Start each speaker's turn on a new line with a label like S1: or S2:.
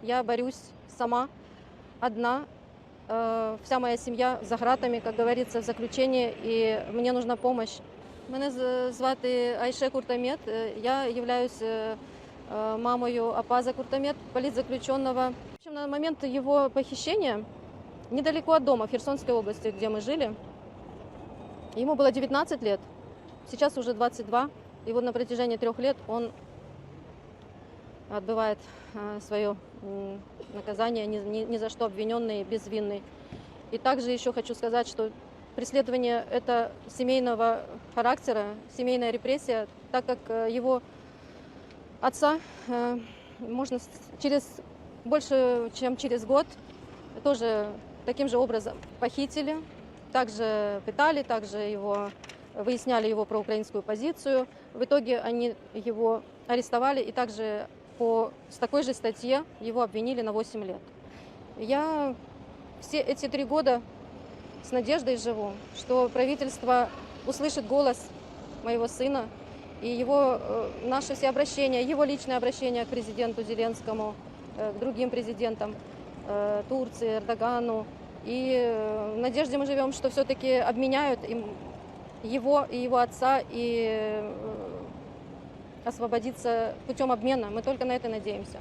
S1: Я борюсь сама, одна. Вся моя семья за гратами, как говорится, в заключении, и мне нужна помощь. Мене звати Айше Куртамет. Я являюсь мамою Апаза Куртамет, политзаключенного. В общем, на момент его похищения, недалеко от дома, в Херсонской области, где мы жили, ему было 19 лет, сейчас уже 22. И вот на протяжении 3 лет он отбывает свое наказание, ни за что обвиненный, безвинный. И также еще хочу сказать, что преследование это семейного характера, семейная репрессия, так как его отца можно больше чем через год тоже таким же образом похитили, также пытали, также выясняли его проукраинскую позицию. В итоге они его арестовали и также с такой же статье его обвинили на 8 лет. Я все эти 3 года с надеждой живу, что правительство услышит голос моего сына и наши все обращения, его личное обращение к президенту Зеленскому, к другим президентам Турции, Эрдогану. И в надежде мы живем, что все-таки обменяют его и его отца и освободиться путем обмена. Мы только на это надеемся.